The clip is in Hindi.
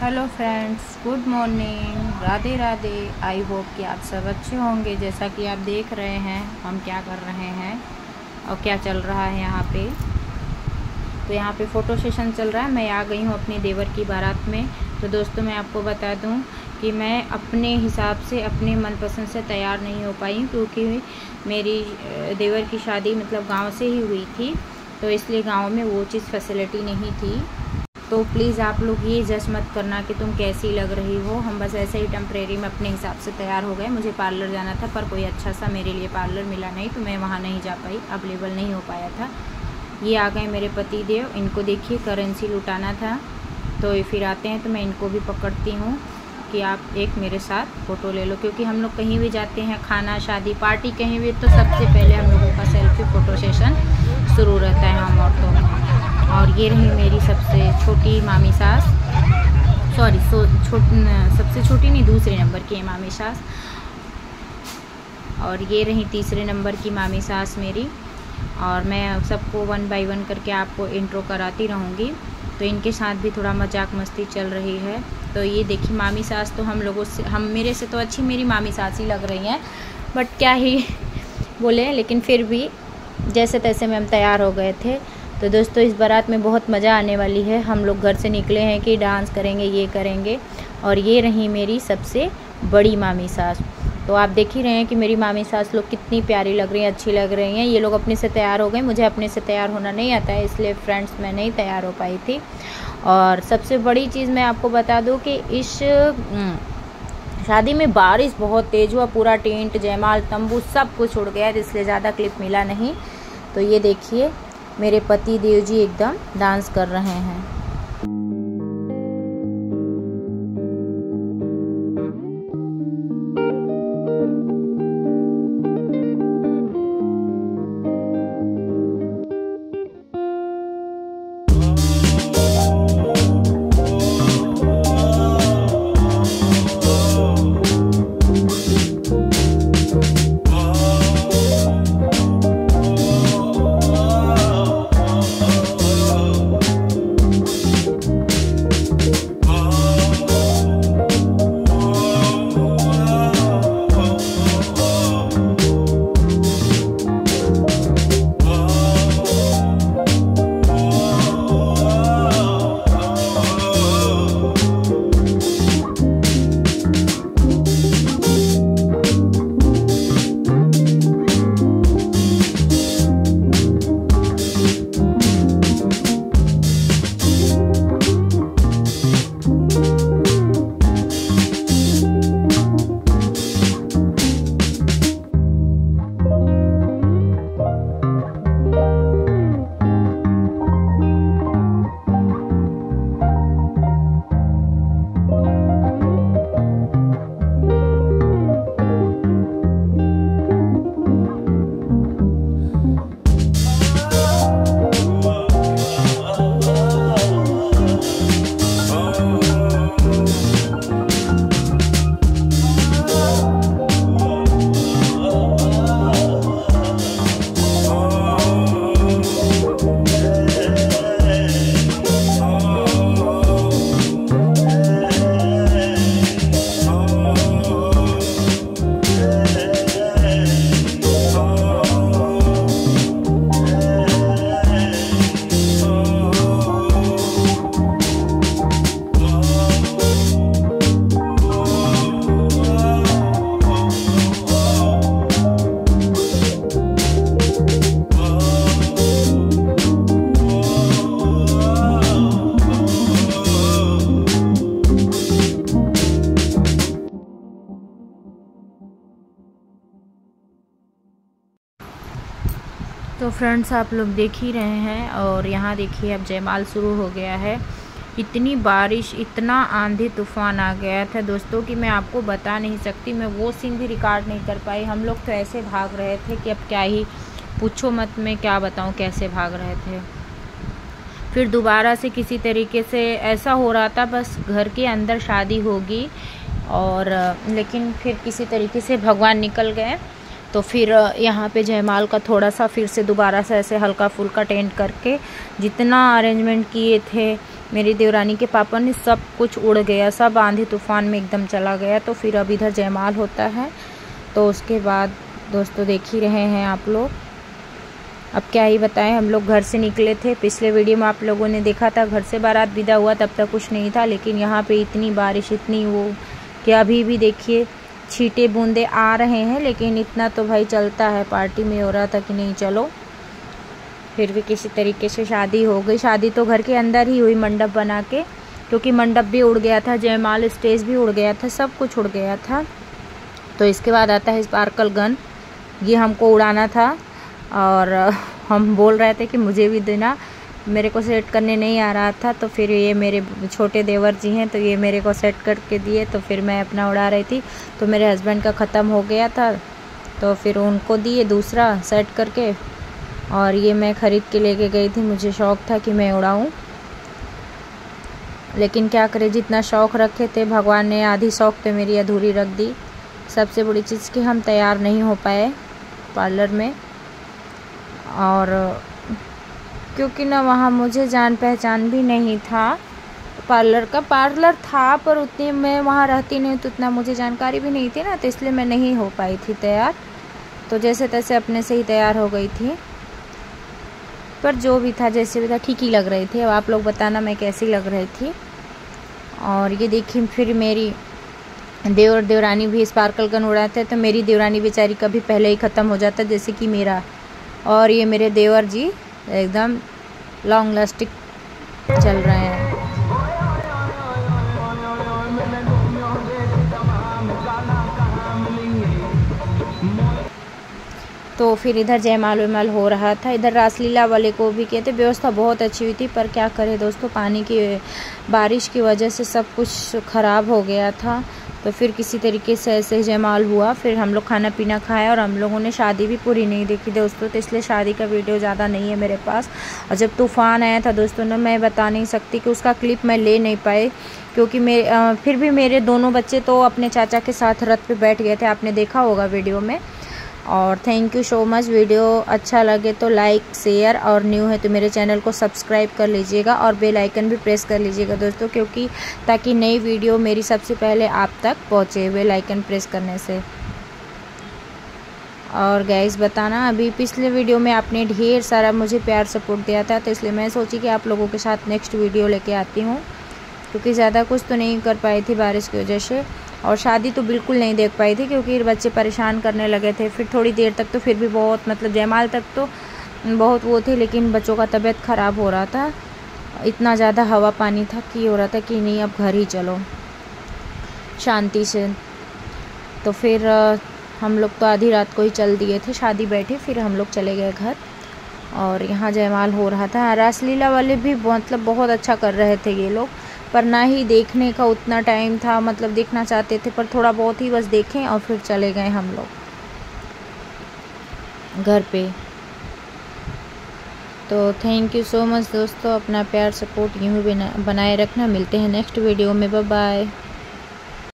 Hello friends, good morning, Radhe Radhe. I hope कि आप सब अच्छे होंगे। जैसा कि आप देख रहे हैं हम क्या कर रहे हैं और क्या चल रहा है यहाँ पे। तो यहाँ पे फ़ोटो सेशन चल रहा है। मैं आ गई हूँ अपने देवर की बारात में। तो दोस्तों मैं आपको बता दूँ कि मैं अपने हिसाब से अपने मनपसंद से तैयार नहीं हो पाई, क्योंकि मेरी देवर की शादी मतलब गाँव से ही हुई थी, तो इसलिए गाँव में वो चीज़ फैसिलिटी नहीं थी। तो प्लीज़ आप लोग ये जज मत करना कि तुम कैसी लग रही हो। हम बस ऐसे ही टेम्परेरी में अपने हिसाब से तैयार हो गए। मुझे पार्लर जाना था पर कोई अच्छा सा मेरे लिए पार्लर मिला नहीं, तो मैं वहाँ नहीं जा पाई, अवेलेबल नहीं हो पाया था। ये आ गए मेरे पति देव। इनको देखिए करेंसी लुटाना था, तो फिर आते हैं तो मैं इनको भी पकड़ती हूँ कि आप एक मेरे साथ फ़ोटो ले लो, क्योंकि हम लोग कहीं भी जाते हैं, खाना शादी पार्टी कहीं भी, तो सबसे पहले हम लोगों का सेल्फी फ़ोटो सेशन शुरू रहता है हम औरतों में। और ये रही मेरी सबसे छोटी मामी सास, सॉरी सबसे छोटी नहीं, दूसरे नंबर की है मामी सास। और ये रही तीसरे नंबर की मामी सास मेरी। और मैं सबको 1 बाय 1 करके आपको इंट्रो कराती रहूँगी। तो इनके साथ भी थोड़ा मजाक मस्ती चल रही है। तो ये देखिए मामी सास तो मेरे से तो अच्छी मेरी मामी सास ही लग रही हैं, बट क्या ही बोले, लेकिन फिर भी जैसे तैसे में हम तैयार हो गए थे। तो दोस्तों इस बारात में बहुत मज़ा आने वाली है। हम लोग घर से निकले हैं कि डांस करेंगे, ये करेंगे। और ये रही मेरी सबसे बड़ी मामी सास। तो आप देख ही रहे हैं कि मेरी मामी सास लोग कितनी प्यारी लग रही हैं, अच्छी लग रही हैं। ये लोग अपने से तैयार हो गए। मुझे अपने से तैयार होना नहीं आता है, इसलिए फ्रेंड्स मैं नहीं तैयार हो पाई थी। और सबसे बड़ी चीज़ मैं आपको बता दूँ कि इस शादी में बारिश बहुत तेज़ हुआ, पूरा टेंट जयमाल तंबू सब कुछ उड़ गया, इसलिए ज़्यादा क्लिप मिला नहीं। तो ये देखिए मेरे पति देव जी एकदम डांस कर रहे हैं। तो फ्रेंड्स आप लोग देख ही रहे हैं। और यहाँ देखिए अब जयमाल शुरू हो गया है। इतनी बारिश, इतना आंधी तूफान आ गया था दोस्तों कि मैं आपको बता नहीं सकती। मैं वो सीन भी रिकॉर्ड नहीं कर पाई। हम लोग तो ऐसे भाग रहे थे कि अब क्या ही पूछो मत, मैं क्या बताऊँ कैसे भाग रहे थे। फिर दोबारा से किसी तरीके से ऐसा हो रहा था बस घर के अंदर शादी होगी, और लेकिन फिर किसी तरीके से भगवान निकल गए। तो फिर यहाँ पे जयमाल का थोड़ा सा फिर से दोबारा से ऐसे हल्का फुल्का टेंट करके जितना अरेंजमेंट किए थे मेरी देवरानी के पापा ने सब कुछ उड़ गया, सब आंधी तूफान में एकदम चला गया। तो फिर अब इधर जयमाल होता है। तो उसके बाद दोस्तों देख ही रहे हैं आप लोग। अब क्या ही बताएं, हम लोग घर से निकले थे, पिछले वीडियो में आप लोगों ने देखा था, घर से बारात विदा हुआ तब तक कुछ नहीं था, लेकिन यहाँ पे इतनी बारिश, इतनी वो कि अभी भी देखिए छींटे बूंदे आ रहे हैं। लेकिन इतना तो भाई चलता है, पार्टी में हो रहा था कि नहीं चलो। फिर भी किसी तरीके से शादी हो गई। शादी तो घर के अंदर ही हुई मंडप बना के, क्योंकि मंडप भी उड़ गया था, जयमाल स्टेज भी उड़ गया था, सब कुछ उड़ गया था। तो इसके बाद आता है स्पार्कल गन, ये हमको उड़ाना था और हम बोल रहे थे कि मुझे भी देना, मेरे को सेट करने नहीं आ रहा था। तो फिर ये मेरे छोटे देवर जी हैं, तो ये मेरे को सेट करके दिए। तो फिर मैं अपना उड़ा रही थी, तो मेरे हस्बैंड का ख़त्म हो गया था, तो फिर उनको दिए दूसरा सेट करके। और ये मैं ख़रीद के लेके गई थी, मुझे शौक़ था कि मैं उड़ाऊँ, लेकिन क्या करें, जितना शौक़ रखे थे भगवान ने आधी शौक़ पे मेरी अधूरी रख दी। सबसे बड़ी चीज़ कि हम तैयार नहीं हो पाए पार्लर में, और क्योंकि ना वहाँ मुझे जान पहचान भी नहीं था पार्लर का। पार्लर था पर उतनी मैं वहाँ रहती नहीं, तो उतना मुझे जानकारी भी नहीं थी ना, तो इसलिए मैं नहीं हो पाई थी तैयार। तो जैसे तैसे अपने से ही तैयार हो गई थी, पर जो भी था जैसे भी था ठीक ही लग रही थी। अब आप लोग बताना मैं कैसी लग रही थी। और ये देखिए फिर मेरी देवर देवरानी भी स्पार्कल गन उड़ाते हैं, तो मेरी देवरानी बेचारी कभी पहले ही ख़त्म हो जाता जैसे कि मेरा। और ये मेरे देवर जी एकदम लॉन्ग लास्टिक चल रहे हैं। तो फिर इधर जयमाल वयमाल हो रहा था। इधर रासलीला वाले को भी कहते, व्यवस्था बहुत अच्छी हुई थी, पर क्या करें दोस्तों, पानी की बारिश की वजह से सब कुछ ख़राब हो गया था। तो फिर किसी तरीके से ऐसे जयमाल हुआ। फिर हम लोग खाना पीना खाया, और हम लोगों ने शादी भी पूरी नहीं देखी दोस्तों, तो इसलिए शादी का वीडियो ज़्यादा नहीं है मेरे पास। और जब तूफ़ान आया था दोस्तों ना, मैं बता नहीं सकती कि उसका क्लिप मैं ले नहीं पाई, क्योंकि फिर भी मेरे दोनों बच्चे तो अपने चाचा के साथ रथ पे बैठ गए थे, आपने देखा होगा वीडियो में। और thank you so much. Video अच्छा लगे तो लाइक शेयर, और न्यू है तो मेरे चैनल को सब्सक्राइब कर लीजिएगा, और बेल आइकन भी प्रेस कर लीजिएगा दोस्तों, क्योंकि ताकि नई वीडियो मेरी सबसे पहले आप तक पहुँचे बेल आइकन प्रेस करने से। और गाइस बताना, अभी पिछले वीडियो में आपने ढेर सारा मुझे प्यार सपोर्ट दिया था, तो इसलिए मैं सोची कि आप लोगों के साथ नेक्स्ट वीडियो लेके आती हूँ, क्योंकि ज़्यादा कुछ तो नहीं कर पाई थी बारिश की वजह से। और शादी तो बिल्कुल नहीं देख पाई थी, क्योंकि बच्चे परेशान करने लगे थे। फिर थोड़ी देर तक तो फिर भी बहुत, मतलब जयमाल तक तो बहुत वो थे, लेकिन बच्चों का तबीयत ख़राब हो रहा था, इतना ज़्यादा हवा पानी था कि हो रहा था कि नहीं अब घर ही चलो शांति से। तो फिर हम लोग तो आधी रात को ही चल दिए थे, शादी बैठी, फिर हम लोग चले गए घर। और यहाँ जयमाल हो रहा था। रासलीला वाले भी मतलब बहुत अच्छा कर रहे थे ये लोग, पर ना ही देखने का उतना टाइम था, मतलब देखना चाहते थे पर थोड़ा बहुत ही बस देखें, और फिर चले गए हम लोग घर पे। तो थैंक यू सो मच दोस्तों, अपना प्यार सपोर्ट यूँ ही बनाए रखना। मिलते हैं नेक्स्ट वीडियो में, बाय बाय।